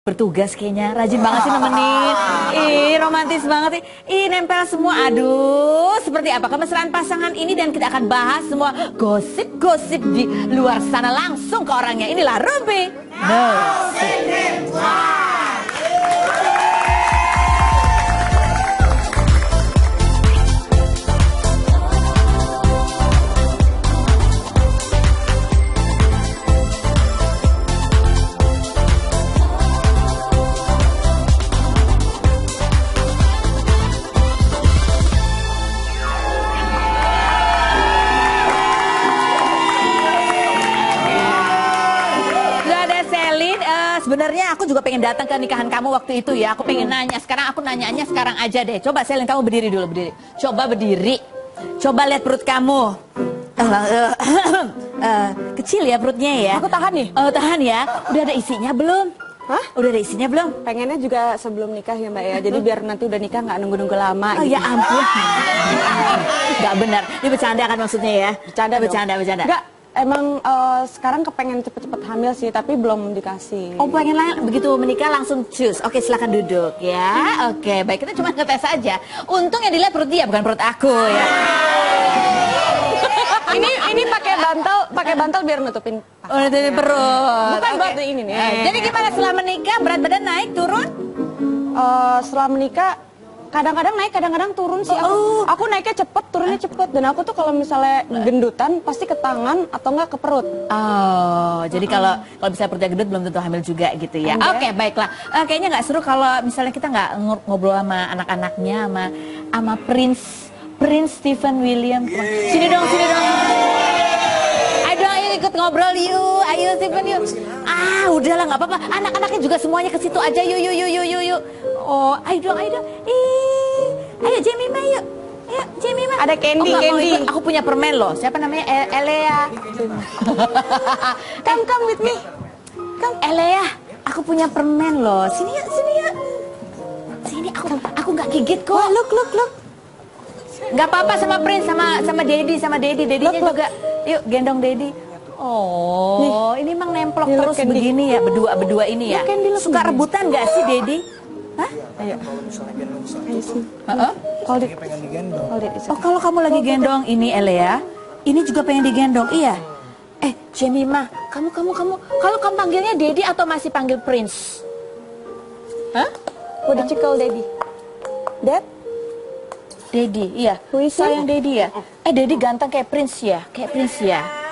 Bertugas kayaknya, rajin banget sih nemenin. Ih, romantis banget sih. Ih, nempel semua. Aduh, seperti apa kemesraan pasangan ini, dan kita akan bahas semua gosip-gosip di luar sana langsung ke orangnya. Inilah Rumpi. Sebenarnya aku juga pengen datang ke nikahan kamu waktu itu ya. Aku pengen nanya. Sekarang aku nanyanya sekarang aja deh. Coba Selin, kamu berdiri dulu, berdiri. Coba berdiri. Coba lihat perut kamu. Kecil ya perutnya ya. Aku tahan nih. Oh, tahan ya. Udah ada isinya belum? Hah? Udah ada isinya belum? Pengennya juga sebelum nikah ya Mbak ya. Jadi biar nanti udah nikah nggak nunggu-nunggu lama. Oh gitu. ya ampun. Gak benar. Ini bercanda kan maksudnya ya? Bercanda dong. Bercanda. Enggak. Emang sekarang kepengen cepet-cepet hamil sih, tapi belum dikasih. Oh, pengen lah begitu menikah langsung cus. Oke, silakan duduk ya. Oke, baik, kita cuma ngetes aja. Untung yang dilihat perut dia, bukan perut aku ya. ini pakai bantal biar nutupin. Oh, nutupin perut. Bukan buat ini nih. Jadi gimana setelah menikah, berat badan naik, turun? Setelah menikah kadang-kadang naik, kadang-kadang turun sih. Aku naiknya cepet, turunnya cepet. Dan aku tuh kalau misalnya gendutan pasti ke tangan atau enggak ke perut. Oh, jadi kalau misalnya perutnya gendut belum tentu hamil juga gitu ya. Oke, baiklah. Kayaknya nggak seru kalau misalnya kita nggak ngobrol sama anak-anaknya, sama Prince Stephen William. Sini dong. Ayo ikut ngobrol yuk. Ayo Stephen yuk. Udahlah nggak apa-apa. Anak-anaknya juga semuanya ke situ aja. Yuk. Oh, ayo dong. Ayo Jemima yuk. Ayo Jemima. Ada Candy. Aku punya permen loh. Siapa namanya? Elea. Come with me. Come Elea. Aku punya permen loh. Sini yuk. Sini aku nggak gigit kok. Wah, look. Nggak apa-apa sama Prince, sama Daddy. Daddy-nya juga. Yuk gendong Daddy. Oh, ini emang nemplok terus begini ya, berdua ini ya. Suka rebutan nggak sih Daddy? Hah? Ayo. Kalau pengen digendong. Oh, kalau kamu lagi gendong ini Elea, ini juga pengen digendong, iya. Jemima, kamu kalau kamu panggilnya Daddy atau masih panggil Prince? Hah? What did you call Daddy? Dad? Daddy, iya. Sayang Daddy ya. Daddy ganteng kayak Prince ya,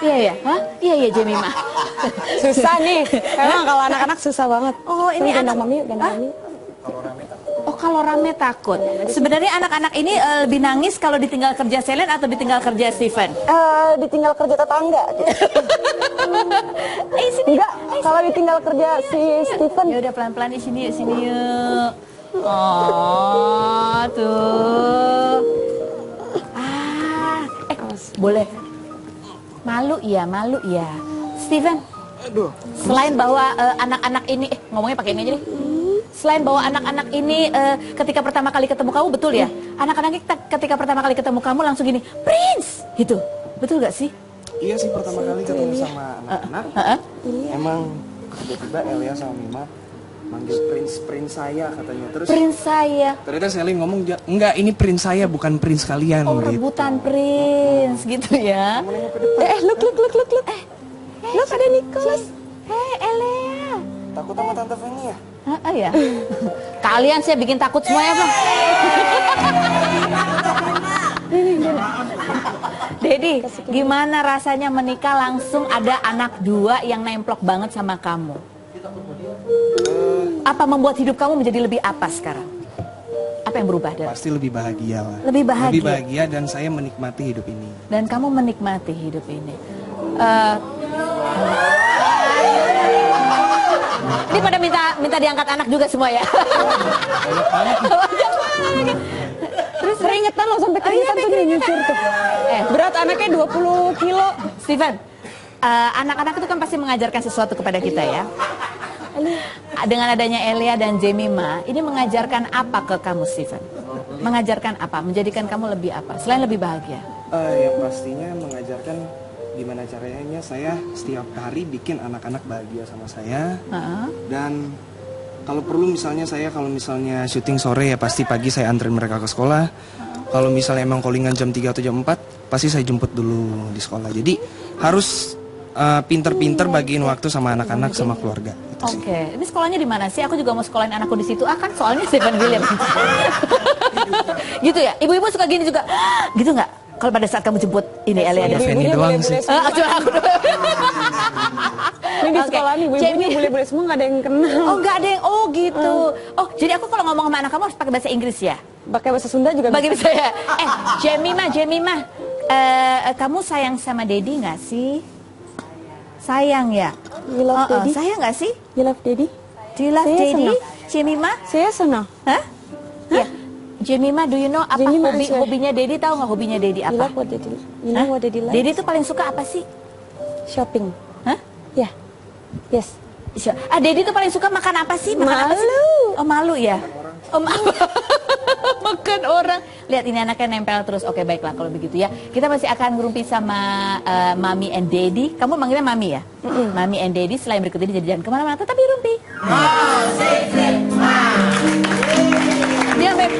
Iya ya. Hah? Iya Jemima. Susah nih. Emang kalau anak-anak susah banget. Oh, ini gendong mami. Oh, kalau rame takut. Sebenarnya anak-anak ini lebih nangis kalau ditinggal kerja Selin atau ditinggal kerja Stephen? Ditinggal kerja tetangga. Enggak, kalau ditinggal kerja si Stephen. Ya udah pelan-pelan di sini yuk. Oh, tuh. Boleh. Malu ya. Stephen. Aduh. Selain bahwa anak-anak ini ngomongnya pakai ini aja nih. Selain bahwa anak-anak ini ketika pertama kali ketemu kamu, betul ya? Anak-anak ketika pertama kali ketemu kamu langsung gini, Prince, gitu. Betul gak sih? Iya sih, pertama kali ketemu sama anak-anak. Emang tiba-tiba Elia sama Mima manggil Prince saya katanya. Terus Prince saya. Ternyata Selin ngomong, enggak, ini Prince saya, bukan Prince kalian. Oh, gitu. rebutan Prince gitu ya. Look. Look, ada Nicholas. Elea. Takut sama Tante Feni ya? Ya. Kalian saya bikin takut semuanya, Bang. Daddy, gimana rasanya menikah langsung ada anak dua yang nemplok banget sama kamu? Apa membuat hidup kamu menjadi lebih apa sekarang? Apa yang berubah dari? Pasti lebih bahagia lah. Lebih bahagia dan saya menikmati hidup ini. Dan kamu menikmati hidup ini. Ini pada minta diangkat anak juga semua ya. Terus keringetan loh, sampai keringetan tuh nyucur tuh. Berat anaknya 20 kilo. Steven, anak-anak itu kan pasti mengajarkan sesuatu kepada kita ya. Dengan adanya Elia dan Jemima, ini mengajarkan apa ke kamu, Steven? Mengajarkan apa? Menjadikan kamu lebih apa? Selain lebih bahagia? Yang pastinya mengajarkan gimana caranya saya setiap hari bikin anak-anak bahagia sama saya. Dan Kalau perlu misalnya kalau misalnya syuting sore ya pasti pagi saya anterin mereka ke sekolah. Kalau misalnya emang callingan jam 3 atau jam 4, pasti saya jemput dulu di sekolah. Jadi harus pinter-pinter bagiin waktu sama anak-anak sama keluarga. Oke, ini sekolahnya di mana sih? Aku juga mau sekolahin anakku di situ. Kan soalnya Stephen William. Gitu ya? Ibu-ibu suka gini juga? Gitu nggak? Kalau pada saat kamu jemput ini Elia ada Fanny doang sih. Cuma aku doang. Ini di sekolah nih, ibu-ibunya bule-bule semua nggak ada yang kenal. Oh nggak ada yang, oh gitu. Oh jadi aku kalau ngomong sama anak kamu harus pakai bahasa Inggris ya? Pakai bahasa Sunda juga Bagi bisa ya? Jemimah, kamu sayang sama Daddy nggak sih? Sayang ya? You love Daddy? Sayang nggak sih? You love Daddy? Do you love Saya Daddy? senang. Jemimah? Saya senang. Hah? Ya. Jemimah, do you know apa Jemimah, sure. hobinya Daddy? Tahu nggak hobinya Daddy You apa? love what Daddy? You know what Daddy likes? Daddy tuh paling suka apa sih? Shopping. Hah? Ya. Yes. Daddy tuh paling suka makan apa sih? Makan apa sih? Malu. Oh malu ya? Oh malu. Makan orang. Lihat ini anaknya nempel terus. Oke baiklah kalau begitu ya. Kita masih akan ngerumpi sama Mami and Daddy. Kamu manggilnya Mami ya? Mami and Daddy. Selain berikut ini jadi jangan kemana-mana. Tetap di Rumpi. Dia Beb.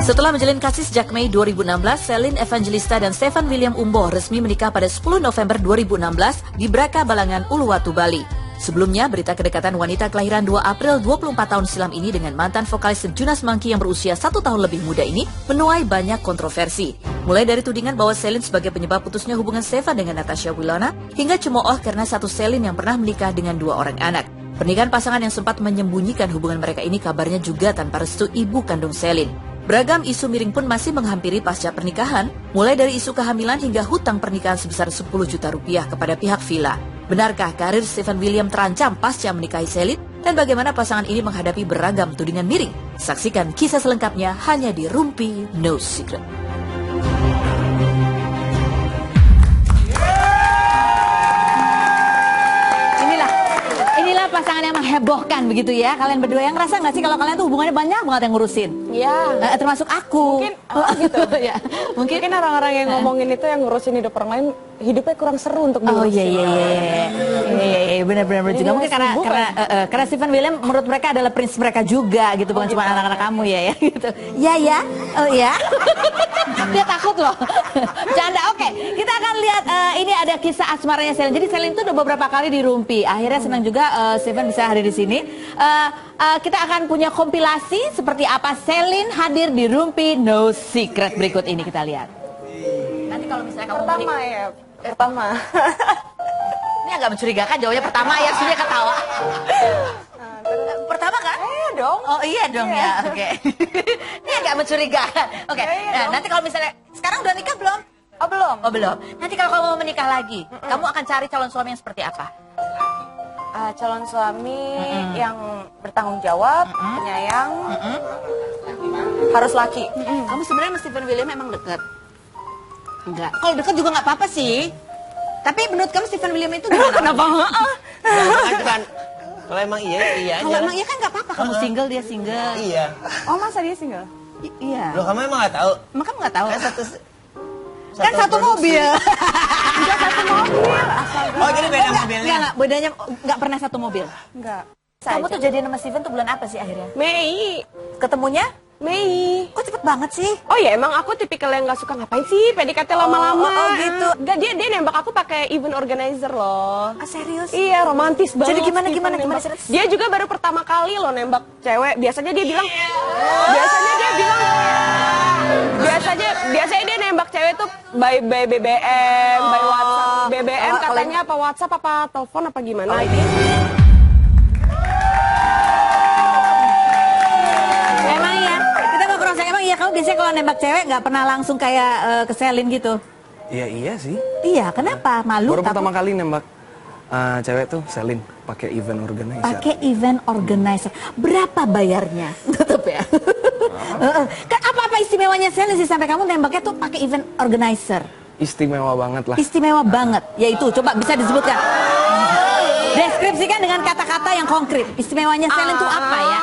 Setelah menjalin kasih sejak Mei 2016, Celine Evangelista dan Stephen William Umboh resmi menikah pada 10 November 2016 di Braka Balangan, Uluwatu, Bali. Sebelumnya, berita kedekatan wanita kelahiran 2 April 24 tahun silam ini dengan mantan vokalis Junas Monkey yang berusia 1 tahun lebih muda ini menuai banyak kontroversi. Mulai dari tudingan bahwa Celine sebagai penyebab putusnya hubungan Stephen dengan Natasha Wilona, hingga cemooh karena satu Celine yang pernah menikah dengan 2 orang anak. Pernikahan pasangan yang sempat menyembunyikan hubungan mereka ini kabarnya juga tanpa restu ibu kandung Celine. Beragam isu miring pun masih menghampiri pasca pernikahan, mulai dari isu kehamilan hingga hutang pernikahan sebesar 10 juta rupiah kepada pihak villa. Benarkah karir Stephen William terancam pasca menikahi Celine? Dan bagaimana pasangan ini menghadapi beragam tudingan miring? Saksikan kisah selengkapnya hanya di Rumpi No Secret. Inilah pasangan yang menghebohkan begitu ya. Kalian berdua yang ngerasa nggak sih kalau kalian tuh hubungannya banyak banget yang ngurusin? Iya. Termasuk aku. Mungkin gitu. Ya. Mungkin orang-orang yang ngomongin itu yang ngurusin hidup orang lain hidupnya kurang seru untuk diurusin. Oh iya benar-benar juga. Mungkin karena Stephen William menurut mereka adalah prince mereka juga gitu, bukan cuma anak-anak kamu ya gitu. Ya. Oh ya. Dia takut loh. Canda. Oke, kita akan lihat ini ada kisah asmaranya Celine. Jadi Celine itu udah beberapa kali di Rumpi. Akhirnya senang juga Stephen bisa hadir di sini. Kita akan punya kompilasi seperti apa Celine hadir di Rumpi No Secret berikut ini, kita lihat. Nanti kalau misalnya kamu Pertama. Ini agak mencurigakan jawabnya pertama ya, sudah ketawa. Pertama kan? Iya dong. Oh iya dong ya, oke. Ini agak mencurigakan. Oke, nah nanti kalau misalnya, sekarang udah nikah belum? Oh belum. Oh belum. Nanti kalau kamu mau menikah lagi, kamu akan cari calon suami yang seperti apa? Calon suami yang bertanggung jawab, penyayang, harus laki. Kamu sebenarnya sama Stephen William emang deket? Enggak. Kalau deket juga nggak apa-apa sih. Tapi menurut kamu Stephen William itu gimana? Kenapa? Kan kalau emang iya Kalau aja. emang iya kan nggak apa-apa. Kamu single, dia single. Iya. Oh masa dia single? Iya. Loh kamu emang nggak tahu? Emang kamu nggak tahu? Kan Kan satu mobil. Enggak satu mobil. Astaga. Oh jadi beda mobilnya. Enggak, bedanya nggak pernah satu mobil. Enggak. Kamu tuh jadian sama Steven tuh bulan apa sih akhirnya? Mei. Ketemunya? Mei. Kok cepet banget sih? Oh ya emang aku tipikal yang nggak suka ngapain sih PDKT lama-lama. Oh, gitu. Enggak, dia nembak aku pakai event organizer loh. Ah, serius? Iya, romantis banget. Jadi gimana, Steven gimana nembak. serius? Dia juga baru pertama kali loh nembak cewek. Biasanya dia bilang biasanya dia nembak cewek tuh by BBM, by WhatsApp. BBM katanya apa WhatsApp apa telepon apa gimana gitu. Emang iya? Kita mau cross emang iya kamu biasanya kalau nembak cewek nggak pernah langsung kayak ke Celine gitu? Iya sih. Iya, kenapa? Malu? Baru takut? pertama kali nembak cewek tuh Celine pakai event organizer. Pakai event organizer. Berapa bayarnya? Tetep ya. Kan apa-apa istimewanya Celine sih sampai kamu nembaknya tuh pakai event organizer? Istimewa banget lah. Istimewa banget. Yaitu coba bisa disebutkan. Deskripsikan dengan kata-kata yang konkret. Istimewanya Celine tuh apa ya?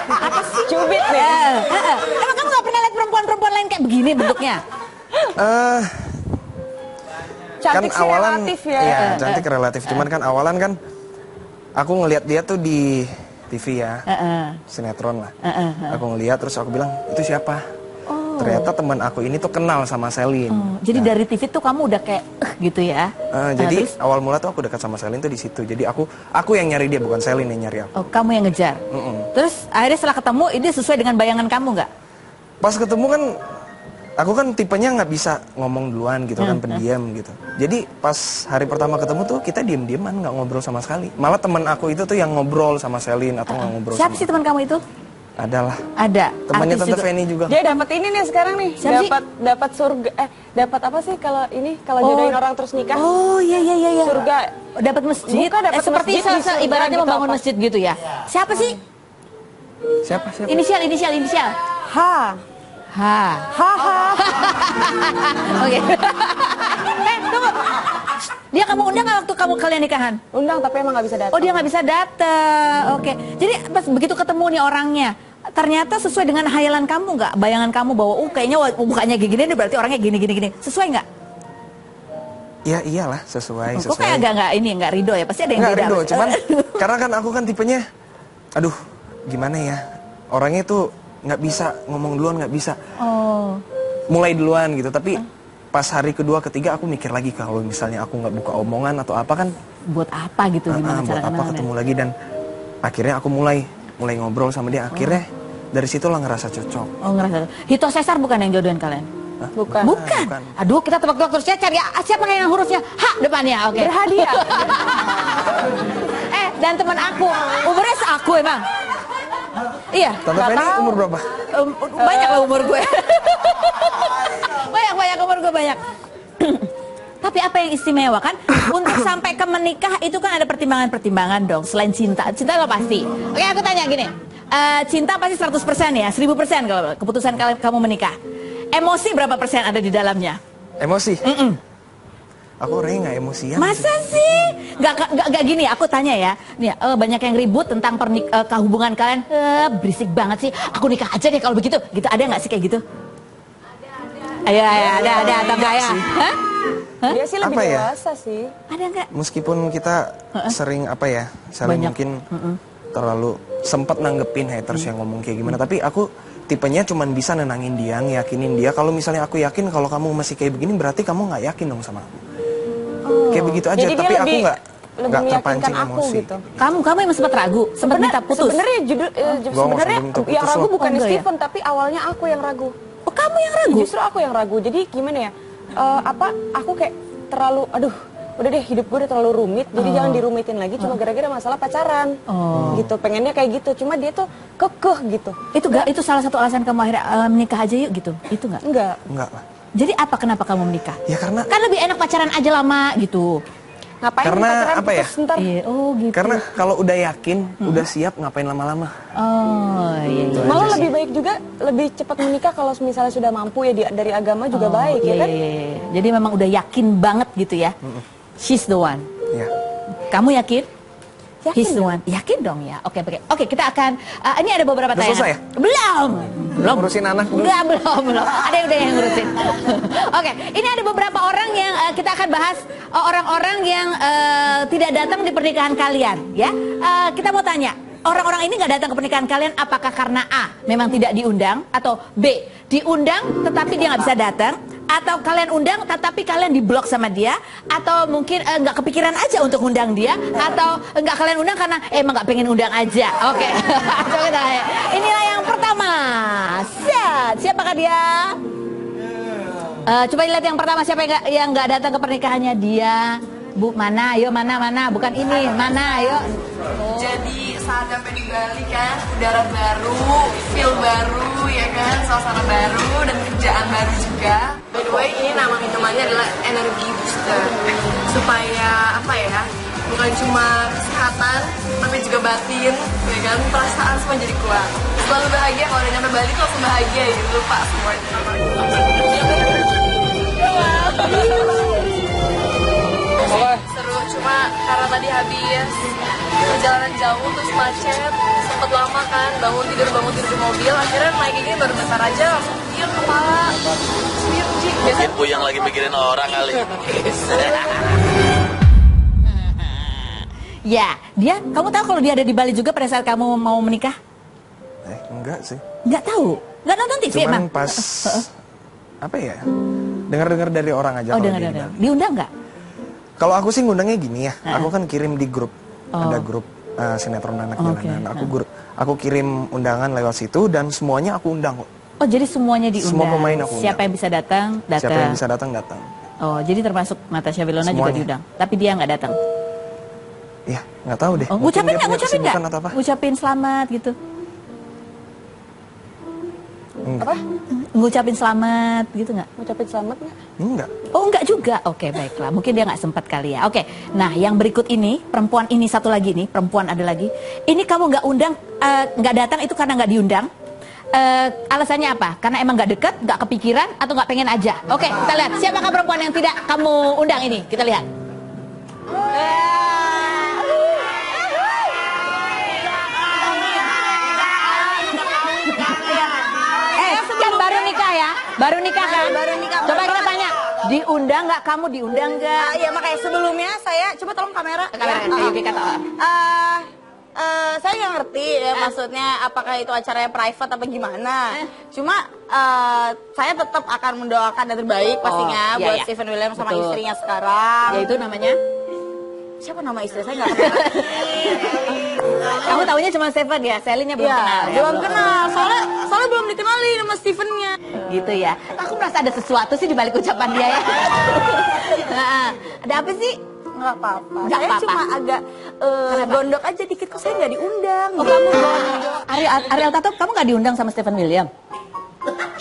Apa sih? Cubit nih. Emang kamu gak pernah lihat perempuan-perempuan lain kayak begini bentuknya? Cantik sih relatif ya. Iya, cantik relatif. Cuman kan awalan kan aku ngelihat dia tuh di TV ya, sinetron lah. Aku ngelihat terus aku bilang, itu siapa? Ternyata teman aku ini tuh kenal sama Selin. Jadi dari TV tuh kamu udah kayak gitu ya? Jadi terus? awal mula tuh aku dekat sama Selin tuh di situ. Jadi aku yang nyari dia, bukan Selin yang nyari aku. Oh, kamu yang ngejar. Terus akhirnya setelah ketemu, ini sesuai dengan bayangan kamu nggak? Pas ketemu kan, aku kan tipenya nggak bisa ngomong duluan gitu kan, pendiam gitu. Jadi pas hari pertama ketemu tuh kita diem-dieman, nggak ngobrol sama sekali. Malah teman aku itu tuh yang ngobrol sama Selin atau nggak ngobrol. Siapa sih teman kamu itu? Adalah. Ada. Temannya Artis Tante Feni juga. Dia dapat ini nih sekarang nih. Siapa sih? Dapat surga. Dapat apa sih kalau ini kalau jodohin orang terus nikah? Oh iya. Surga. Dapat masjid. Bukan, dapat seperti masjid di surga ibaratnya gitu membangun apa? masjid gitu ya. Siapa sih? Siapa? Inisial. Ha. Oke. Tunggu. Dia kamu undang nggak waktu kalian nikahan? Undang tapi emang nggak bisa datang. Oh, dia nggak bisa datang. Oke. Jadi pas begitu ketemu nih orangnya, ternyata sesuai dengan hayalan kamu nggak? Bayangan kamu bahwa kayaknya mukanya gini nih berarti orangnya gini. Sesuai nggak? Ya iyalah, sesuai. Kok kayak agak nggak ridho ya? Pasti ada yang Nggak beda. rindu, cuman karena kan aku kan tipenya, aduh gimana ya, orangnya tuh nggak bisa ngomong duluan, nggak bisa mulai duluan gitu. Tapi pas hari kedua ketiga aku mikir lagi, kalau misalnya aku nggak buka omongan atau apa kan buat apa gitu, gimana buat cara apa ketemu lagi. Dan akhirnya aku mulai ngobrol sama dia. Akhirnya dari situ lah ngerasa cocok. Oh, ngerasa. Hito Cesar bukan yang jodohin kalian? Bukan. Bukan. Aduh, kita tebak-tebak terus ya, cari siapa yang hurufnya H depannya. Oke. Berhadiah. Dan teman aku, umurnya seaku emang. Iya. Tante Feni umur berapa? Banyak lah umur gue. banyak umur gue banyak. Tapi apa yang istimewa kan? Untuk sampai ke menikah itu kan ada pertimbangan-pertimbangan dong. Selain cinta, cinta lo pasti. Oke, aku tanya gini. Cinta pasti 100% ya, 1000% kalau keputusan kamu menikah. Emosi berapa persen ada di dalamnya? Emosi? Aku orangnya nggak emosian. Masa sih? Gak gini, aku tanya ya. Nih, banyak yang ribut tentang hubungan kalian. Berisik banget sih. Aku nikah aja deh kalau begitu. Gitu, ada nggak sih kayak gitu? Ada. Tambah ya. Hah? Dia sih lebih Apa ya? dewasa sih. Ada nggak? Meskipun kita sering saling Banyak. mungkin terlalu sempat nanggepin haters yang ngomong kayak gimana. Tapi aku tipenya cuman bisa nenangin dia, ngeyakinin dia. Kalau misalnya aku yakin kalau kamu masih kayak begini, berarti kamu nggak yakin dong sama aku. Kayak begitu aja. Jadi Tapi dia aku lebih nggak terpancing meyakinkan aku emosi. gitu. Kamu emang sempat ragu, sempat minta putus. Sebenarnya sebenarnya minta putus yang ragu loh. bukan enggak ya? Steven, tapi awalnya aku yang ragu. Oh, kamu yang ragu? Justru aku yang ragu. Jadi gimana ya? Aku kayak terlalu, udah deh hidup gue udah terlalu rumit, jadi jangan dirumitin lagi cuma gara-gara masalah pacaran. Gitu, pengennya kayak gitu. Cuma dia tuh kekeh gitu. Itu salah satu alasan kamu akhirnya menikah aja yuk gitu. Itu nggak? Enggak. Enggak lah. Jadi kenapa kamu menikah? Ya karena Kan lebih enak pacaran aja lama gitu. Ngapain Karena pacaran apa ya? putus ntar? Iya, gitu. Karena kalau udah yakin, udah siap, ngapain lama-lama. Oh, iya. Malah lebih baik juga lebih cepat menikah kalau misalnya sudah mampu ya dari agama juga baik ya kan? Iya. Jadi memang udah yakin banget gitu ya. She's the one. Ya. Kamu yakin? Yakin He's the one. Yakin dong ya. Oke. Kita akan ini ada beberapa Udah tayangan. selesai ya? Belum. Ngurusin anak dulu. Enggak, belum. Ada yang udah yang ngurusin. Oke, ini ada beberapa orang yang kita akan bahas orang-orang yang tidak datang di pernikahan kalian, ya. Kita mau tanya, orang-orang ini nggak datang ke pernikahan kalian apakah karena A, memang tidak diundang, atau B, diundang tetapi dia nggak bisa datang, atau kalian undang tetapi kalian diblok sama dia, atau mungkin nggak kepikiran aja untuk undang dia, atau nggak kalian undang karena emang nggak pengen undang aja. Oke. Coba kita lihat. Inilah yang pertama. Set, siapakah dia? Coba lihat yang pertama, siapa yang nggak datang ke pernikahannya dia. Bu, mana? Ayo, mana? Bukan ini, mana? Ayo. Jadi saat sampai di Bali kan, udara baru, feel baru ya kan, suasana baru dan kerjaan baru juga. By the way, ini nama minumannya adalah energy booster. Supaya apa ya? Bukan cuma kesehatan, tapi juga batin, ya kan? Perasaan semua jadi kuat. Selalu bahagia kalau udah nyampe Bali tuh langsung bahagia gitu, lupa semuanya. Seru, cuma karena tadi habis perjalanan jauh terus macet, sempet lama kan bangun tidur di mobil, akhirnya naik ini baru bentar aja langsung puyeng kepala. Puyeng, Ci. Mungkin Puyeng lagi mikirin orang kali. Ya, kamu tahu kalau dia ada di Bali juga pada saat kamu mau menikah? Enggak sih. Nggak tahu, nggak nonton TV Cuman emang? pas apa ya? Dengar-dengar dari orang aja Oh, kalau dia dengar. di Bali. Diundang nggak? Kalau aku sih ngundangnya gini ya. Aku kan kirim di grup. Ada grup sinetron anak Oke. jalanan. Aku kirim undangan lewat situ dan semuanya aku undang kok. Oh, jadi semuanya diundang. Semua pemain aku undang. Siapa yang bisa datang, datang. Siapa yang bisa datang datang. Oh, jadi termasuk Natasha Wilona juga Semuanya. diundang. Tapi dia nggak datang. Ya, nggak tahu deh. Oh, Mungkin ngucapin dia nggak? punya Ngucapin nggak? kesibukan atau apa? Ngucapin selamat gitu. Apa? Ngucapin selamat gitu nggak? Ngucapin selamat nggak? Enggak. Oh, enggak juga. Oke, baiklah. Mungkin dia nggak sempat kali ya. Oke. Nah, yang berikut ini, perempuan ini satu lagi nih, perempuan ada lagi. Ini kamu nggak undang, nggak datang itu karena nggak diundang. Alasannya apa? Karena emang nggak deket, nggak kepikiran, atau nggak pengen aja? Oke, kita lihat. Siapakah perempuan yang tidak kamu undang ini? Kita lihat. Kan baru nikah ya? Baru nikah kan? Baru nikah. Coba kita tanya, diundang nggak kamu? Diundang nggak? Iya, makanya sebelumnya saya coba tolong kamera. Kamera, ayo kita tahu. Saya nggak ngerti ya maksudnya apakah itu acaranya private apa gimana. Cuma saya tetap akan mendoakan yang terbaik pastinya iya, buat iya. Steven William sama Betul. istrinya sekarang. Yaitu namanya? Siapa nama istri saya nggak kenal. Kamu tahunya cuma Steven ya? Selinnya belum Iya, kenal ya? belum kenal. Soalnya belum dikenali nama Stevennya. Gitu ya. Aku merasa ada sesuatu sih di balik ucapan dia ya. Nah, ada apa sih? Nggak apa-apa. Nggak Saya apa-apa. cuma agak gondok aja dikit kok saya nggak diundang. Oh, kamu gondok. Ariel Tato, kamu nggak diundang sama Steven William?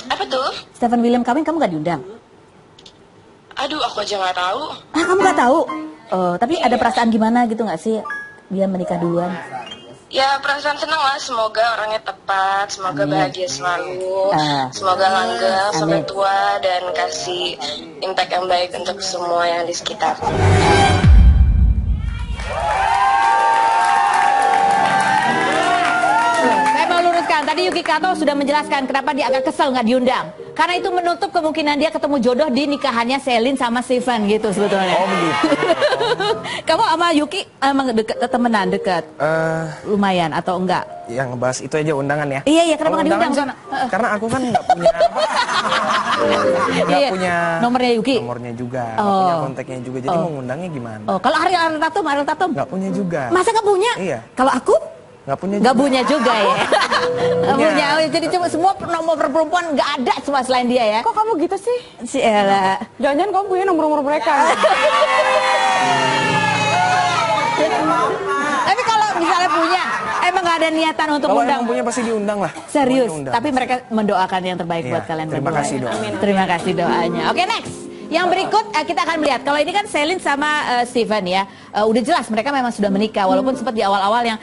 Apa tuh? Steven William kamu nggak diundang? Aduh, aku aja nggak tahu. Ah, kamu nggak tahu? Tapi ada perasaan gimana gitu nggak sih? Dia menikah duluan. Ya, perasaan senang lah. Semoga orangnya tepat, semoga bahagia selalu, semoga langgeng sampai Amin. tua dan kasih impact yang baik untuk semua yang di sekitar. Saya mau luruskan, tadi Yuki Kato sudah menjelaskan kenapa dia agak kesel nggak diundang. Karena itu menutup kemungkinan dia ketemu jodoh di nikahannya Selin sama Steven gitu sebetulnya. Oh begitu. Kamu sama Yuki emang deket, temenan dekat? Lumayan atau enggak? Yang ngebahas itu aja undangan ya. Iya, kenapa Kalau nggak diundang? undangan sih, karena aku kan nggak punya nggak Iya, punya nomornya Yuki? nomornya juga, nggak punya kontaknya juga, jadi mau ngundangnya gimana? Oh, kalau Ariel Tatum, Nggak punya juga. masa nggak punya? Iya. Kalau aku? Nggak punya Nggak juga. punya juga ya. Nggak Punya. punya. Oh, jadi cuma semua nomor perempuan nggak ada cuma selain dia ya. Kok kamu gitu sih? Si Ella. Jangan-jangan kamu punya nomor-nomor mereka. Tapi kalau misalnya punya, emang nggak ada niatan untuk Kalau undang? emang punya pasti diundang lah. Serius, Semuanya undang. tapi mereka mendoakan yang terbaik Iya, buat kalian terima berdua. kasih doanya. Terima kasih doanya. Oke, next. Yang berikut kita akan melihat. Kalau ini kan Selin sama Steven ya, udah jelas mereka memang sudah menikah. Walaupun sempat di awal-awal yang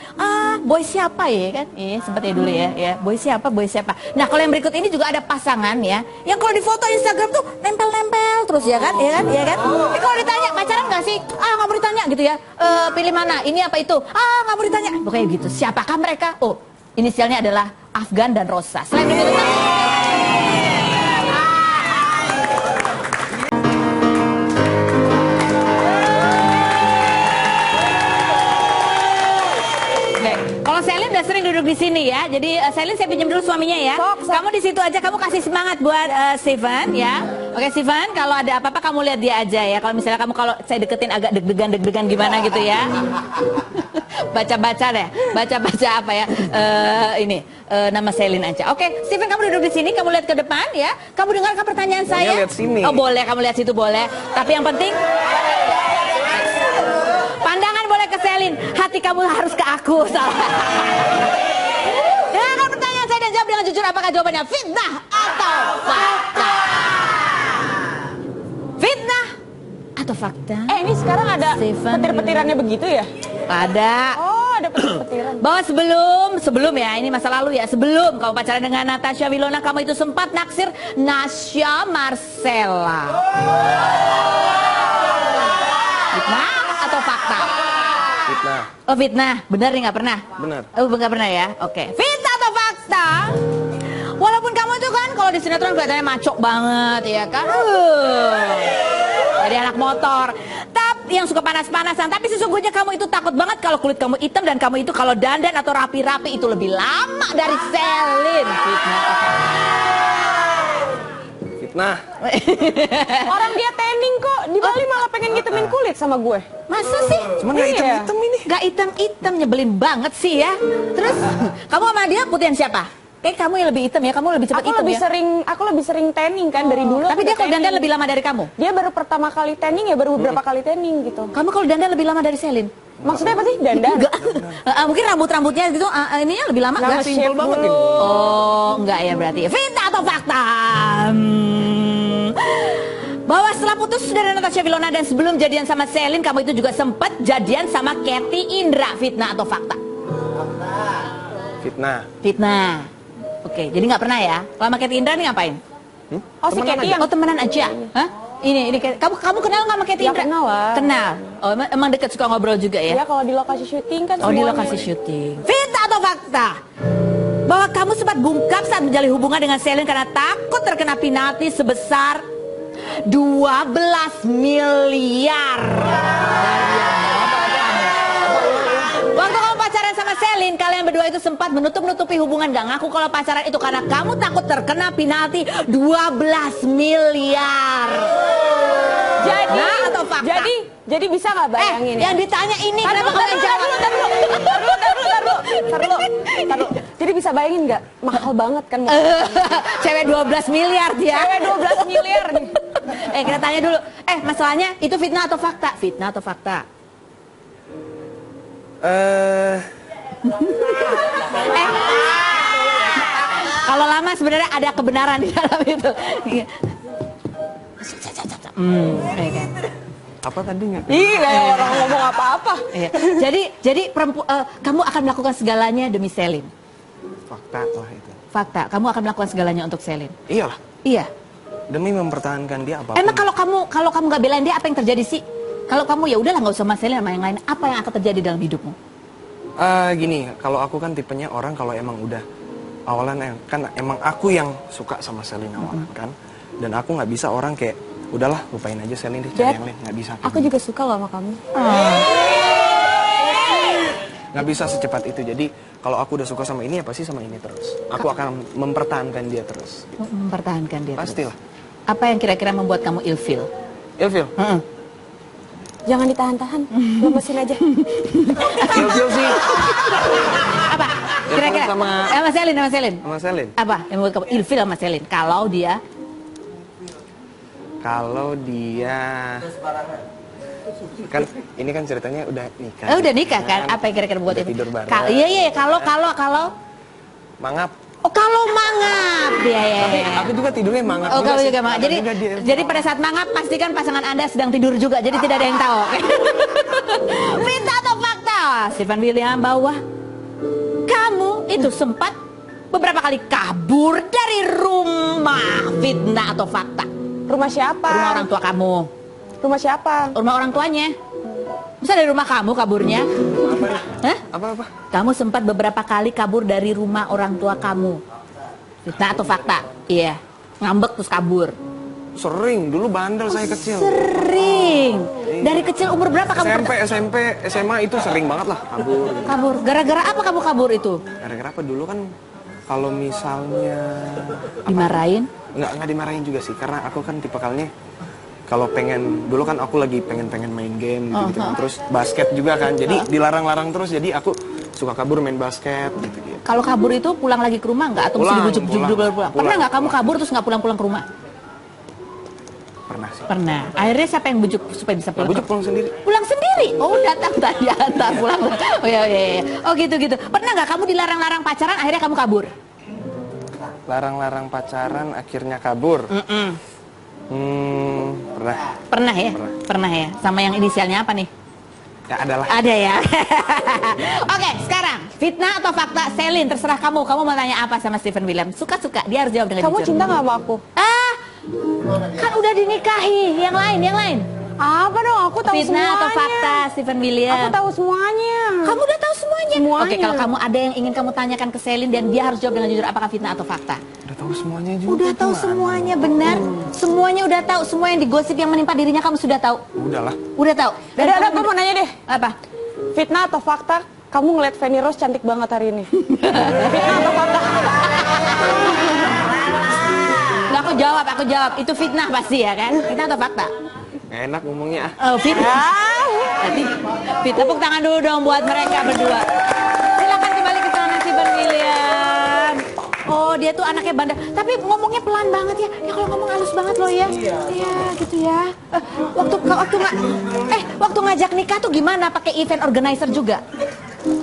boy siapa ya kan? Iya, sempat ya dulu ya. Boy siapa, boy siapa. Nah, kalau yang berikut ini juga ada pasangan ya, yang kalau di foto Instagram tuh nempel-nempel terus ya kan, ya kan, ya kan. Tapi kalau ditanya pacaran nggak sih? Nggak mau ditanya gitu ya. Pilih mana? Ini apa itu? Nggak mau ditanya. Pokoknya gitu. Siapakah mereka? Oh, inisialnya adalah Afgan dan Rosa. Selain itu. Kalau Selin udah sering duduk di sini ya, jadi Selin saya pinjam dulu suaminya ya. Kamu di situ aja, kamu kasih semangat buat Steven ya. Oke Steven, kalau ada apa-apa kamu lihat dia aja ya. Kalau misalnya kamu kalau saya deketin agak deg-degan gimana gitu ya. Baca-baca deh, baca-baca apa ya? Nama Selin aja. Oke, Steven kamu duduk di sini, kamu lihat ke depan ya. Kamu dengarkan pertanyaan saya. lihat sini. Oh boleh, kamu lihat situ boleh. Tapi yang penting. Pandangan boleh ke Selin, hati kamu harus ke aku. Dengarkan pertanyaan saya dan jawab dengan jujur apakah jawabannya fitnah atau fakta. Fitnah atau fakta? Ini sekarang ada Steven petir-petirannya begitu ya? Ada. Oh, ada petir-petiran. Bahwa sebelum ya, ini masa lalu ya, sebelum kamu pacaran dengan Natasha Wilona, kamu itu sempat naksir Nasya Marcella. Fitnah atau fakta? Fitnah. Oh fitnah, benar nih nggak pernah? Benar. Oh nggak pernah ya? Oke. Fitnah atau fakta? Walaupun kamu itu kan kalau kalau di sinetron kelihatannya maco banget ya kan. Jadi anak motor. Tapi yang suka panas-panasan. Tapi sesungguhnya kamu itu takut banget kalau kulit kamu hitam dan kamu itu kalau dandan atau rapi-rapi itu lebih lama dari Celine. Fitnah. Orang dia tanning kok, di Bali malah pengen ngitemin kulit sama gue. Masa sih? Cuman gak hitam-hitam ini. Gak hitam-hitam, nyebelin banget sih ya. Terus kamu sama dia putihan siapa? Kayak kamu yang lebih hitam ya, kamu lebih cepat hitam ya. Aku lebih sering tanning kan dari dulu. Tapi dia kalau dandan lebih lama dari kamu? Dia baru pertama kali tanning ya, baru beberapa kali tanning gitu. Kamu kalau dandan lebih lama dari Celine? Maksudnya apa sih dandan? Enggak. Mungkin rambut-rambutnya gitu, ininya lebih lama Nama nggak? simpel banget ini. Oh, enggak ya berarti. Fitnah atau fakta? Bahwa setelah putus dari Natasha Wilona dan sebelum jadian sama Celine, kamu itu juga sempat jadian sama Katy Indra. Fitnah atau fakta? Fitnah. Fitnah. Oke, jadi nggak pernah ya? Lama Katy Indra nih ngapain? Oh si Katy yang temenan aja. Hah? Ini kamu kenal nggak sama Katy Ya, Indra? kenal lah. Kenal. Oh, emang deket suka ngobrol juga ya? ya kalau di lokasi syuting kan Oh, di semuanya. lokasi syuting. Fitnah atau fakta? Bahwa kamu sempat bungkam saat menjalin hubungan dengan Celine karena takut terkena penalti sebesar 12 miliar. Waktu kamu pacaran sama Celine, kalian berdua itu sempat menutup-nutupi hubungan, gak ngaku kalau pacaran itu karena kamu takut terkena penalti 12 miliar. Jadi, atau fakta? jadi bisa nggak bayangin ya? Yang ditanya ini kenapa kalian jawab? Taruh. Jadi bisa bayangin nggak? Mahal banget kan? Cewek 12 miliar dia. Cewek 12 miliar nih. Kita tanya dulu. Masalahnya itu fitnah atau fakta? Fitnah atau fakta? Kalau lama sebenarnya ada kebenaran di dalam itu. Apa tadi nggak? Iya, orang ngomong apa-apa. Iya. Jadi kamu akan melakukan segalanya demi Celine. Fakta lah itu. Fakta, kamu akan melakukan segalanya untuk Celine. Iyalah. Iya. Demi mempertahankan dia apapun. Emang kalau kamu nggak belain dia, apa yang terjadi sih? Kalau kamu ya udahlah nggak usah sama Celine sama yang lain, apa yang akan terjadi dalam hidupmu? Gini, kalau aku kan tipenya orang kalau emang udah awalan kan emang aku yang suka sama Celine awalan kan, dan aku nggak bisa orang kayak udahlah lupain aja Celine deh, cari yang lain, nggak bisa. Aku juga suka loh sama kamu. Nggak bisa secepat itu. Jadi kalau aku udah suka sama ini ya pasti sama ini terus. Aku akan mempertahankan dia terus. Gitu. Mempertahankan dia. Pastilah. Terus. Apa yang kira-kira membuat kamu ilfeel? Ilfil? Jangan ditahan-tahan, lemesin aja. Ilfil sih. Apa? Kira-kira sama Celine, sama Celine. Sama Celine. Apa yang membuat kamu ilfeel sama Celine? Kalau dia kan ini kan ceritanya udah nikah. udah nikah kan? Apa yang kira-kira buat udah itu? tidur bareng. Iya, kalau Mangap. oh kalau mangap ya. Aku juga tidurnya mangap. Oh kalau sih. juga mangap. Jadi pada saat mangap pastikan pasangan Anda sedang tidur juga. Jadi tidak ada yang tahu. Fitnah atau fakta? Stephen William, bahwa kamu itu sempat beberapa kali kabur dari rumah. Fitnah atau fakta? Rumah siapa? Rumah orang tua kamu. Rumah siapa? Rumah orang tuanya. Masa dari rumah kamu kaburnya? Hah? Apa? Kamu sempat beberapa kali kabur dari rumah orang tua kamu. Fitnah atau fakta? Iya. Ngambek terus kabur. Sering, dulu bandel saya kecil. Sering. Dari kecil umur berapa kamu? SMP, SMA itu sering banget lah kabur. Gitu. Kabur. Gara-gara apa kamu kabur itu? Gara-gara apa dulu kan kalau misalnya Dimarahin? Nggak dimarahin juga sih, karena aku kan tipikalnya kalau dulu kan aku lagi pengen main game gitu, terus basket juga kan, jadi dilarang-larang terus, jadi aku suka kabur main basket gitu. Kalau kabur itu pulang lagi ke rumah nggak? Atau mesti dibujuk-bujuk dulu baru pulang? Pernah nggak kamu kabur terus nggak pulang-pulang ke rumah? Pernah sih. Pernah. Akhirnya siapa yang bujuk supaya bisa pulang? Bujuk pulang sendiri. Pulang sendiri? Oh datang tadi antar pulang. Oh iya. Oh gitu. Pernah nggak kamu dilarang-larang pacaran akhirnya kamu kabur? Larang-larang pacaran akhirnya kabur. Pernah. Pernah ya? Pernah ya. Sama yang inisialnya apa nih? Ya adalah. Ada ya. Oke, sekarang fitnah atau fakta Celine, terserah kamu. Kamu mau tanya apa sama Stephen William? Suka-suka, dia harus jawab dengan Kamu jujur. cinta nggak sama aku? Kan udah dinikahi. Yang lain. Apa dong? Aku tahu Fitnah semuanya. atau fakta Stephen William? Aku tahu semuanya. Kamu udah tahu semuanya. semuanya. Oke, kalau kamu ada yang ingin kamu tanyakan ke Selin dan dia harus jawab dengan jujur, apakah fitnah atau fakta? Udah tahu semuanya juga. Udah tahu gimana? semuanya, benar. Semuanya udah tahu, semua yang digosip yang menimpa dirinya kamu sudah tahu. Udahlah. Udah tahu. Dan Ada, kamu aku mau nanya deh. apa? Fitnah atau fakta? Kamu ngeliat Feni Rose cantik banget hari ini. Fitnah atau fakta? Nggak, aku jawab. Itu fitnah pasti ya kan? Fitnah atau fakta? Nggak enak ngomongnya. Oh, fitnah. Nanti tepuk tangan dulu dong buat mereka berdua. Silakan kembali ke sana Steven William. Oh, dia tuh anaknya bandel, tapi ngomongnya pelan banget ya. Ya kalau ngomong halus banget loh ya. Iya, gitu ya. Waktu ngajak nikah tuh gimana? Pakai event organizer juga?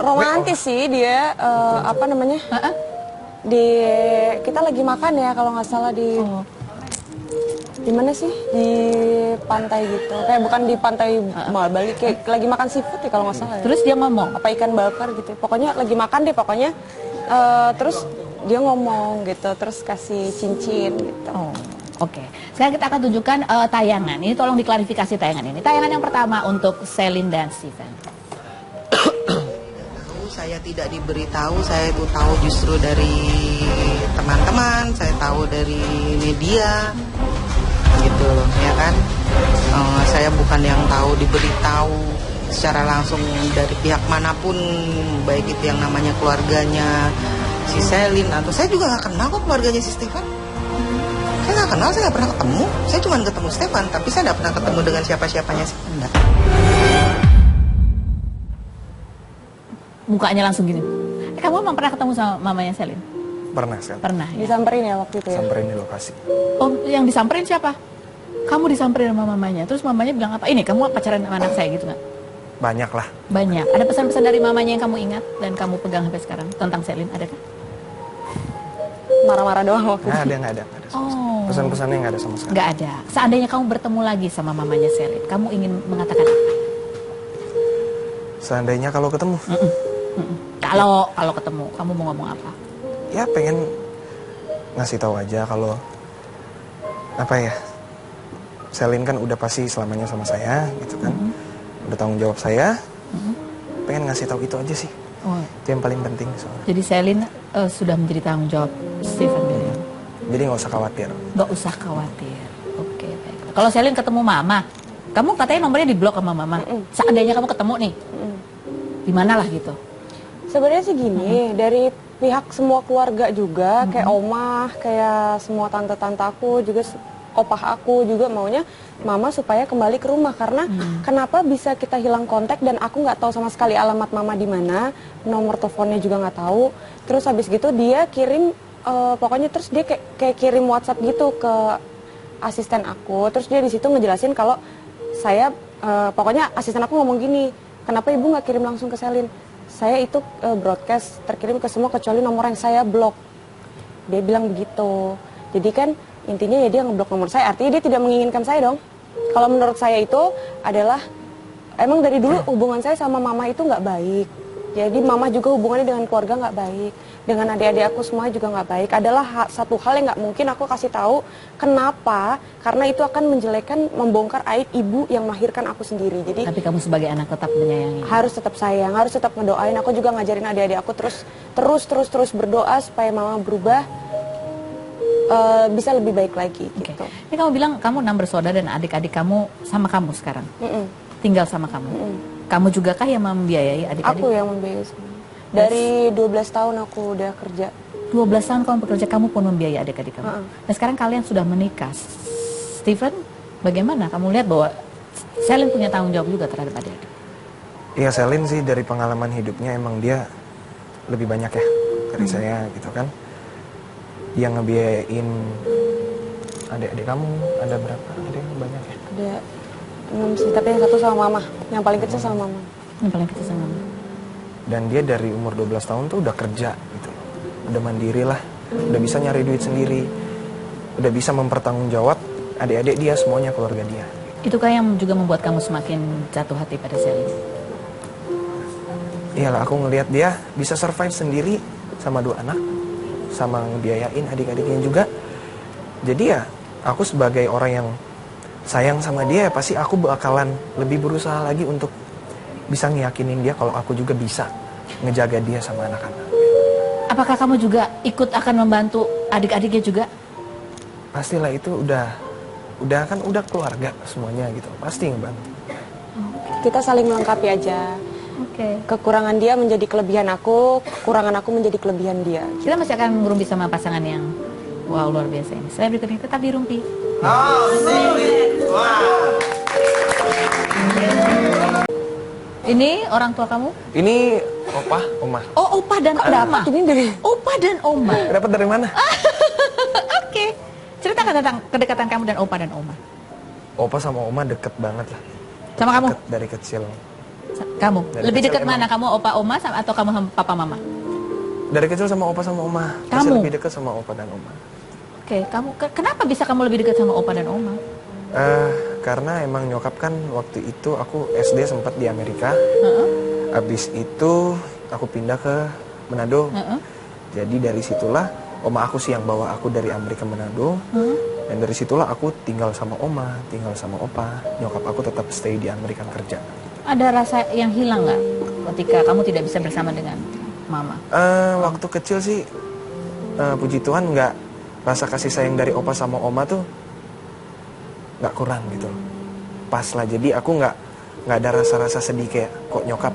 Romantis sih dia, apa namanya? Kita lagi makan ya kalau nggak salah di di mana sih, di pantai gitu, kayak bukan di pantai Bali, kayak lagi makan seafood ya kalau nggak salah ya. Terus dia ngomong apa ikan bakar gitu, pokoknya lagi makan deh pokoknya. Terus dia ngomong gitu, terus kasih cincin gitu. Oke. Sekarang kita akan tunjukkan tayangan ini, tolong diklarifikasi tayangan ini. Tayangan yang pertama untuk Selin dan Steven. Saya tidak diberitahu, saya itu tahu justru dari teman-teman, saya tahu dari media, gitu ya kan. Saya bukan yang tahu diberitahu secara langsung dari pihak manapun, baik itu yang namanya keluarganya si Selin atau saya juga nggak kenal kok keluarganya si Stefan. Saya nggak kenal, saya nggak pernah ketemu. Saya cuma ketemu Stefan, tapi saya nggak pernah ketemu dengan siapa-siapanya sih. Enggak. Mukanya langsung gini. Kamu emang pernah ketemu sama mamanya Selin? Pernah sekali. Pernah ya? Disamperin ya waktu itu ya? Samperin di lokasi. Oh, yang disamperin siapa? Kamu disamperin sama mamanya. Terus mamanya bilang apa? Ini kamu pacaran sama anak saya gitu nggak? Banyak lah. Banyak. Ada pesan-pesan dari mamanya yang kamu ingat dan kamu pegang sampai sekarang tentang Selin, adakah? Marah-marah doang waktu itu. Nggak ada. Oh. Pesan-pesannya nggak ada sama sekali. Nggak ada. Seandainya kamu bertemu lagi sama mamanya Selin, kamu ingin mengatakan apa? Seandainya kalau ketemu, Kalau ketemu, kamu mau ngomong apa? ya pengen ngasih tahu aja kalau apa ya, Selin kan udah pasti selamanya sama saya, gitu kan. Udah tanggung jawab saya. Pengen ngasih tahu itu aja sih. Oh. Itu yang paling penting soalnya. Jadi Selin sudah menjadi tanggung jawab Steven William. Jadi nggak usah khawatir. Nggak usah khawatir. Oke, baik. Kalau Selin ketemu mama, kamu katanya nomornya diblok sama mama. Seandainya kamu ketemu nih, di mana lah gitu? Sebenarnya sih gini, dari pihak semua keluarga juga, kayak omah, kayak semua tante-tante aku juga, opah aku juga maunya mama supaya kembali ke rumah, karena kenapa bisa kita hilang kontak dan aku nggak tahu sama sekali alamat mama di mana, nomor teleponnya juga nggak tahu. Terus habis gitu dia kirim, pokoknya terus dia kayak kirim WhatsApp gitu ke asisten aku, terus dia di situ ngejelasin kalau saya, pokoknya asisten aku ngomong gini, kenapa ibu nggak kirim langsung ke Selin? Saya itu broadcast terkirim ke semua kecuali nomor yang saya blok. Dia bilang begitu. Jadi kan intinya ya dia ngeblok nomor saya, artinya dia tidak menginginkan saya dong. Kalau menurut saya itu adalah emang dari dulu hubungan saya sama mama itu nggak baik. Jadi mama juga hubungannya dengan keluarga nggak baik, dengan adik-adik aku semua juga nggak baik. Adalah satu hal yang nggak mungkin aku kasih tahu. Kenapa? Karena itu akan menjelekkan, membongkar aib ibu yang melahirkan aku sendiri. Jadi Tapi kamu sebagai anak tetap menyayangi. harus tetap sayang, harus tetap ngedoain. Aku juga ngajarin adik-adik aku terus berdoa supaya mama berubah, bisa lebih baik lagi. Oke. Gitu. Ini kamu bilang kamu 6 bersaudara dan adik-adik kamu sama kamu sekarang. Tinggal sama kamu. Kamu juga kah yang membiayai adik-adik? Aku yang membiayai semua. Dari 12 tahun aku udah kerja. 12 tahun kamu bekerja, kamu pun membiayai adik-adik kamu. Nah sekarang kalian sudah menikah. Steven, bagaimana? Kamu lihat bahwa Selin punya tanggung jawab juga terhadap adik-adik. Iya, Selin sih dari pengalaman hidupnya emang dia lebih banyak ya dari saya gitu kan. Dia ngebiayain adik-adik kamu, ada berapa? Ada yang banyak ya? Ada 6 sih, tapi yang satu sama mama. Yang paling kecil sama mama. Yang paling kecil sama mama. Dan dia dari umur 12 tahun tuh udah kerja gitu. Udah mandiri lah, udah bisa nyari duit sendiri. Udah bisa mempertanggungjawab adik-adik dia, semuanya keluarga dia. Itukah yang juga membuat kamu semakin jatuh hati pada Selin? Iyalah, aku ngelihat dia bisa survive sendiri sama 2 anak, sama ngebiayain adik-adiknya juga. Jadi ya, aku sebagai orang yang sayang sama dia, pasti aku bakalan lebih berusaha lagi untuk bisa ngeyakinin dia kalau aku juga bisa ngejaga dia sama anak-anak. Apakah kamu juga ikut akan membantu adik-adiknya juga? Pastilah, itu udah keluarga semuanya gitu, pasti ngebantu. Kita saling melengkapi aja. Oke. Kekurangan dia menjadi kelebihan aku, kekurangan aku menjadi kelebihan dia. Kita masih akan ngerumpi sama pasangan yang wow, luar biasa ini. Setelah berikutnya tetap di Rumpi. Ini orang tua kamu? Ini opa, oma. Oh, opa dan oma. Ini dari Opa dan oma. Dapat dari mana? Oke. Ceritakan tentang kedekatan kamu dan opa dan oma. Opa sama oma deket banget lah. Sama kamu? Deket dari kecil. Kamu? Dari Lebih kecil dekat emang. mana? Kamu opa oma atau kamu sama papa mama? Dari kecil sama opa sama oma. Pasti Kamu? lebih dekat sama opa dan oma. Oke, kenapa bisa kamu lebih dekat sama opa dan oma? Karena emang nyokap kan waktu itu aku SD sempat di Amerika. Abis itu aku pindah ke Manado. Jadi dari situlah oma aku sih yang bawa aku dari Amerika Manado. Dan dari situlah aku tinggal sama oma, tinggal sama opa. Nyokap aku tetap stay di Amerika kerja. Ada rasa yang hilang nggak ketika kamu tidak bisa bersama dengan mama? Waktu kecil sih, puji Tuhan nggak, rasa kasih sayang dari opa sama oma tuh nggak kurang gitu. Pas lah, jadi aku nggak ada rasa-rasa sedih kayak kok nyokap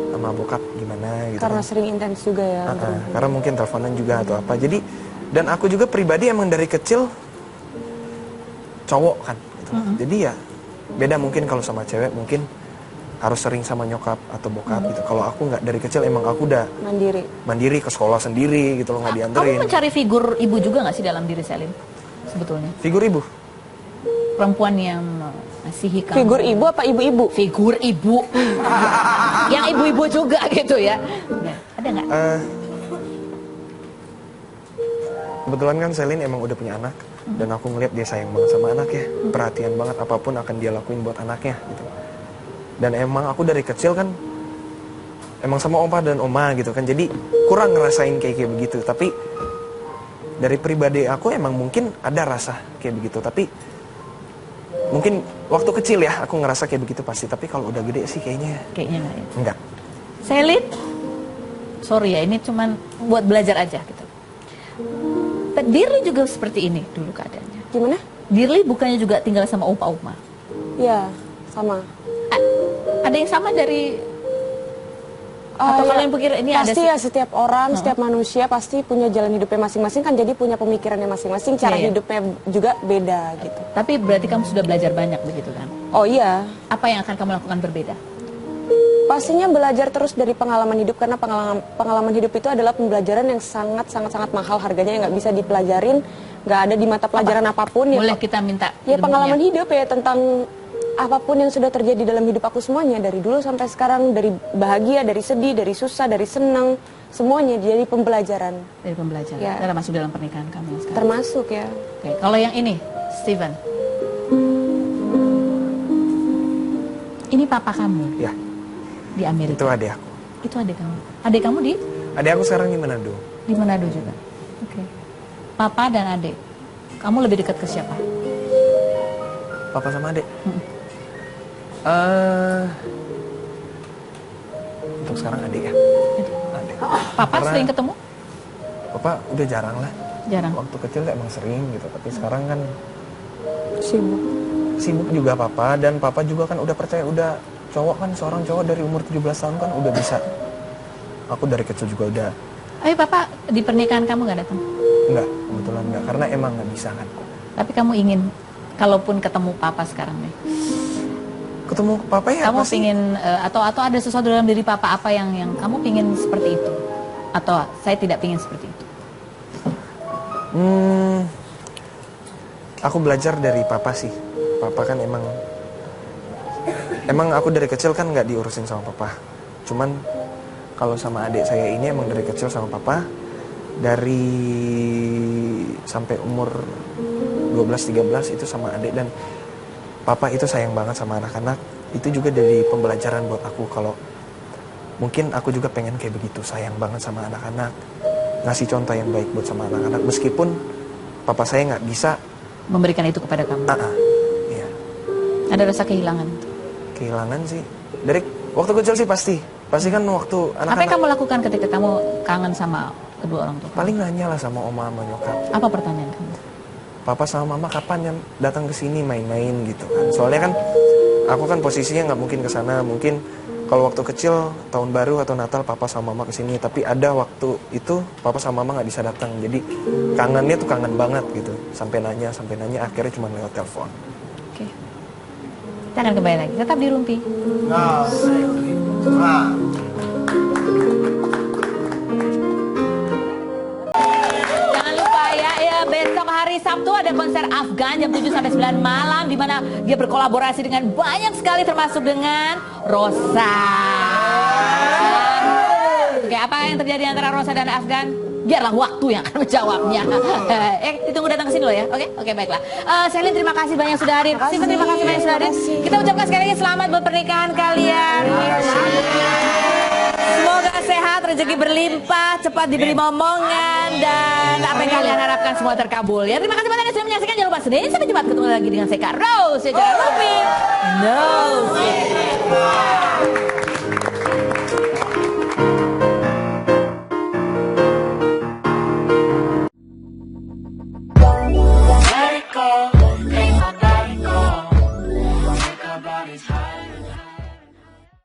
sama bokap gimana gitu. karena kan. sering intens juga ya. Karena mungkin teleponan juga atau apa. Jadi, dan aku juga pribadi emang dari kecil cowok kan gitu. Jadi ya beda mungkin kalau sama cewek mungkin harus sering sama nyokap atau bokap gitu. Kalau aku nggak, dari kecil emang aku udah mandiri ke sekolah sendiri gitu loh, nggak dianterin. Kamu mencari figur ibu juga nggak sih dalam diri Selin sebetulnya? Figur ibu? Perempuan yang mengasihi kamu. Figur ibu apa ibu-ibu? Figur ibu. Yang ibu-ibu juga gitu ya. Ada nggak? Kebetulan kan Selin emang udah punya anak. Dan aku ngeliat dia sayang banget sama anaknya. Perhatian banget, apapun akan dia lakuin buat anaknya gitu. Dan emang aku dari kecil kan emang sama opa dan oma gitu kan. Jadi kurang ngerasain kayak begitu. Tapi dari pribadi aku emang mungkin ada rasa kayak begitu. Tapi mungkin waktu kecil ya aku ngerasa kayak begitu pasti. Tapi kalau udah gede sih kayaknya Kayaknya nggak ya. enggak. Selin, sorry ya, ini cuman buat belajar aja gitu. Dirli juga seperti ini dulu keadaannya. Gimana? Dirli bukannya juga tinggal sama opa oma? Ya, sama. Ada yang sama dari atau ya, kalian pikir ini pasti ada ya, setiap orang, setiap manusia pasti punya jalan hidupnya masing-masing kan, jadi punya pemikirannya masing-masing, cara Iya. hidupnya juga beda gitu. Tapi berarti kamu sudah belajar banyak begitu kan? Oh iya, Apa yang akan kamu lakukan berbeda? pastinya belajar terus dari pengalaman hidup, karena pengalaman hidup itu adalah pembelajaran yang sangat mahal harganya, yang nggak bisa dipelajarin, nggak ada di mata pelajaran apapun. Boleh kita minta Ya ilmunya? pengalaman hidup ya, tentang apapun yang sudah terjadi dalam hidup aku semuanya, dari dulu sampai sekarang, dari bahagia, dari sedih, dari susah, dari senang, semuanya jadi pembelajaran. Dari pembelajaran. Ya. Termasuk dalam pernikahan kamu yang sekarang. Termasuk ya. Oke, kalau yang ini, Steven. Ini papa kamu Ya, di Amerika. itu adik aku. Itu adik kamu. Adik kamu di Adik aku sekarang di Manado. Manado juga. Oke. Papa dan adik. Kamu lebih dekat ke siapa? Papa sama adik. Untuk sekarang adik ya. Adik. Papa Karena sering ketemu? Papa udah jarang lah. Jarang. Waktu kecil emang sering gitu, tapi sekarang kan Sibuk. sibuk juga papa, dan papa juga kan udah percaya, udah cowok kan, seorang cowok dari umur 17 tahun kan udah bisa. Aku dari kecil juga udah. Ayo papa di pernikahan kamu nggak datang? Enggak, kebetulan enggak, karena emang nggak bisa kan. Tapi kamu ingin, kalaupun ketemu papa sekarang nih, Ketemu papa ya kamu pasti. pingin atau ada sesuatu dalam diri papa apa yang kamu pingin seperti itu? Atau saya tidak pingin seperti itu? Aku belajar dari papa sih. Papa kan emang aku dari kecil kan nggak diurusin sama papa. Cuman kalau sama adik saya ini emang dari kecil sama papa, dari sampai umur 12-13 itu sama adik, dan papa itu sayang banget sama anak-anak. Itu juga dari pembelajaran buat aku, kalau mungkin aku juga pengen kayak begitu, sayang banget sama anak-anak, ngasih contoh yang baik buat sama anak-anak, meskipun papa saya nggak bisa Memberikan itu kepada kamu? iya. Ada rasa kehilangan? Kehilangan sih dari waktu kecil sih pasti Pasti kan waktu Apa yang anak-anak kamu lakukan ketika kamu kangen sama kedua orang tua? paling nanya lah sama oma sama nyokap. Apa pertanyaan kamu? Papa sama mama kapan yang datang ke sini main-main gitu kan. Soalnya kan aku kan posisinya nggak mungkin ke sana. Mungkin kalau waktu kecil tahun baru atau Natal papa sama mama ke sini, tapi ada waktu itu papa sama mama nggak bisa datang. Jadi kangennya tuh kangen banget gitu. Sampai nanya akhirnya cuma lewat telepon. Oke. Kita akan kembali lagi. Tetap di Rumpi. Jangan lupa ya, besok hari Sabtu ada konser Afgan jam 7 sampai 9 malam di mana dia berkolaborasi dengan banyak sekali termasuk dengan Rosa. Oke, apa yang terjadi antara Rosa dan Afgan? Biarlah waktu yang akan menjawabnya. Ditunggu datang ke sini loh ya. Oke, baiklah. Selin terima kasih banyak sudah hadir. Steven terima kasih banyak sudah hadir. Kita ucapkan sekali lagi selamat buat pernikahan kalian. Semoga sehat, rezeki berlimpah, cepat diberi momongan dan apa yang kalian harapkan semua terkabul ya. Terima kasih banyak yang sudah menyaksikan. Jangan lupa Senin sampai Jumat ketemu lagi dengan saya Kak Rose. Ya jangan lupa. No.